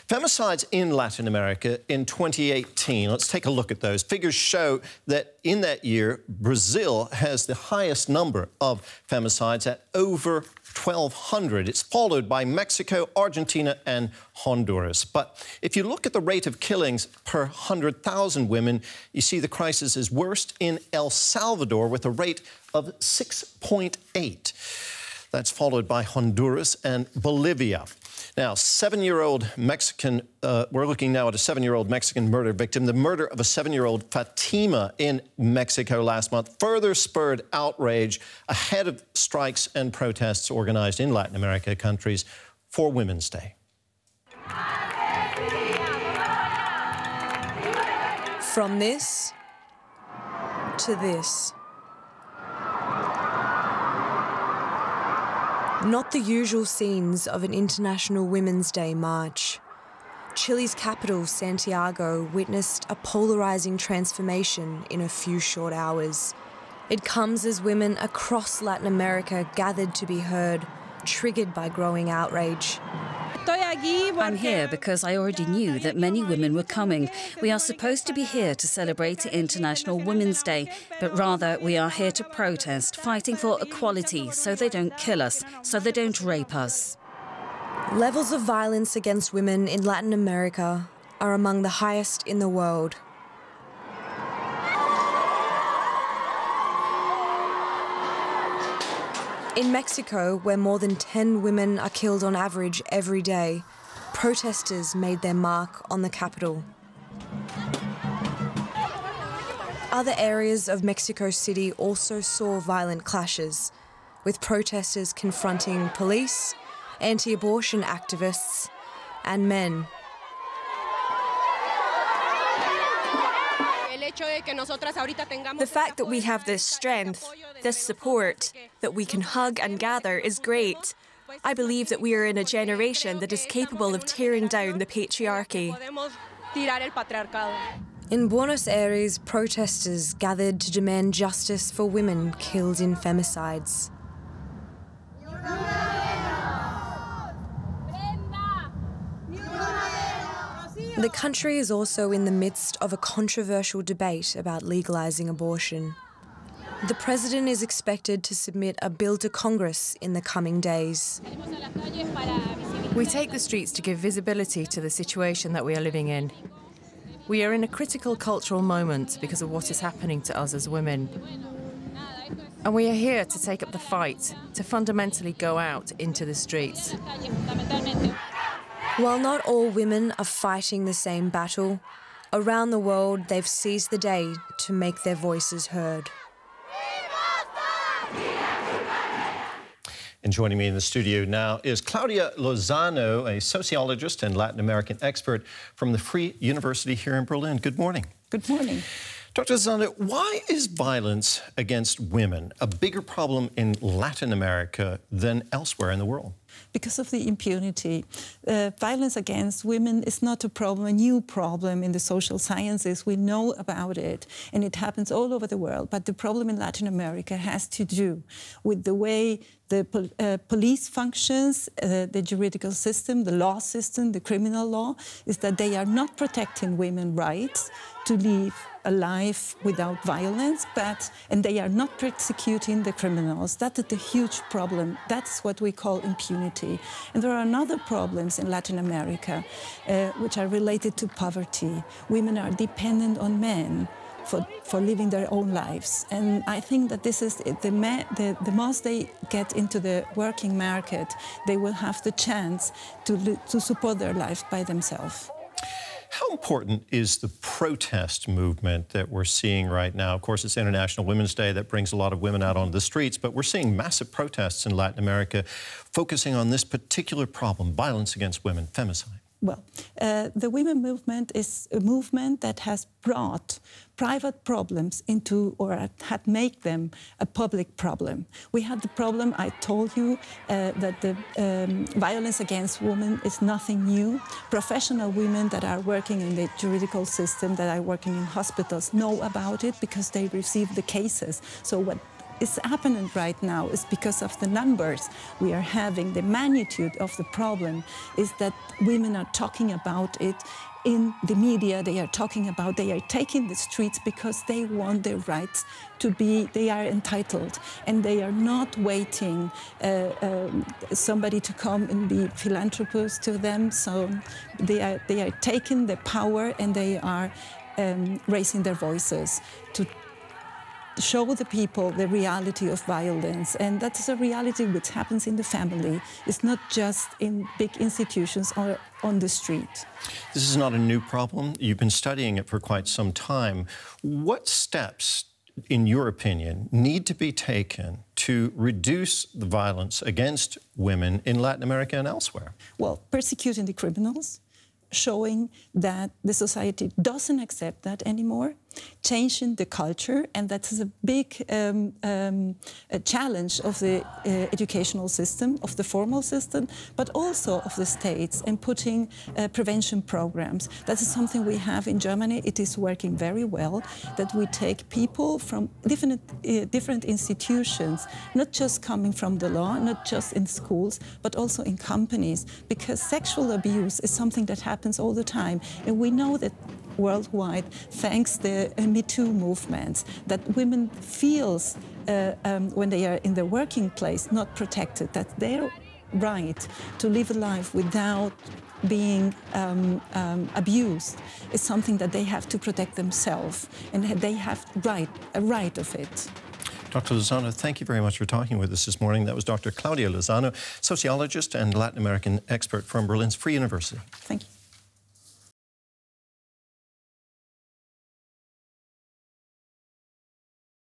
Femicides in Latin America in 2018. Let's take a look at those. Figures show that in that year, Brazil has the highest number of femicides at over 1,200. It's followed by Mexico, Argentina and Honduras. But if you look at the rate of killings per 100,000 women, you see the crisis is worst in El Salvador with a rate of 6.8. That's followed by Honduras and Bolivia. Now, 7-year-old Mexican, we're looking now at a 7-year-old Mexican murder victim. The murder of a 7-year-old Fatima in Mexico last month further spurred outrage ahead of strikes and protests organized in Latin America countries for Women's Day. From this to this. Not the usual scenes of an International Women's Day march. Chile's capital, Santiago, witnessed a polarising transformation in a few short hours. It comes as women across Latin America gathered to be heard, triggered by growing outrage. I'm here because I already knew that many women were coming. We are supposed to be here to celebrate International Women's Day, but rather we are here to protest, fighting for equality so they don't kill us, so they don't rape us. Levels of violence against women in Latin America are among the highest in the world. In Mexico, where more than 10 women are killed on average every day, protesters made their mark on the capital. Other areas of Mexico City also saw violent clashes, with protesters confronting police, anti-abortion activists, and men. The fact that we have this strength, this support, that we can hug and gather is great. I believe that we are in a generation that is capable of tearing down the patriarchy. In Buenos Aires, protesters gathered to demand justice for women killed in femicides. The country is also in the midst of a controversial debate about legalising abortion. The president is expected to submit a bill to Congress in the coming days. We take the streets to give visibility to the situation that we are living in. We are in a critical cultural moment because of what is happening to us as women. And we are here to take up the fight, to fundamentally go out into the streets. While not all women are fighting the same battle, around the world they've seized the day to make their voices heard. And joining me in the studio now is Claudia Lozano, a sociologist and Latin American expert from the Free University here in Berlin. Good morning. Good morning. Dr. Lozano, why is violence against women a bigger problem in Latin America than elsewhere in the world? Because of the impunity. Violence against women is not a problem, a new problem in the social sciences. We know about it, and it happens all over the world. But the problem in Latin America has to do with the way the police functions, the juridical system, the law system, the criminal law, is that they are not protecting women's rights to live a life without violence, and they are not persecuting the criminals. That is the huge problem. That's what we call impunity. And there are other problems in Latin America which are related to poverty. Women are dependent on men for living their own lives. And I think that this is the most they get into the working market, they will have the chance to support their lives by themselves. How important is the protest movement that we're seeing right now? Of course, it's International Women's Day that brings a lot of women out on the streets, but we're seeing massive protests in Latin America focusing on this particular problem, violence against women, femicide. Well, the women movement is a movement that has brought private problems into, or had made them a public problem. We had the problem, I told you, that the violence against women is nothing new. Professional women that are working in the juridical system, that are working in hospitals, know about it because they receive the cases. So what is happening right now is because of the numbers we are having. The magnitude of the problem is that women are talking about it in the media. They are talking about, they are taking the streets because they want their rights to be, they are entitled, and they are not waiting somebody to come and be philanthropist to them. So they are taking the power, and they are raising their voices to show the people the reality of violence. And that is a reality which happens in the family. It's not just in big institutions or on the street. This is not a new problem. You've been studying it for quite some time. What steps, in your opinion, need to be taken to reduce the violence against women in Latin America and elsewhere? Well, persecuting the criminals, showing that the society doesn't accept that anymore, changing the culture, and that is a big challenge of the educational system, of the formal system, but also of the states, and putting prevention programs. That is something we have in Germany. It is working very well, that we take people from different institutions, not just coming from the law, not just in schools, but also in companies, because sexual abuse is something that happens all the time, and we know that worldwide, thanks to the Me Too movements, that women feel when they are in the working place not protected, that their right to live a life without being abused is something that they have to protect themselves, and they have a right of it. Dr. Lozano, thank you very much for talking with us this morning. That was Dr. Claudia Lozano, sociologist and Latin American expert from Berlin's Free University. Thank you.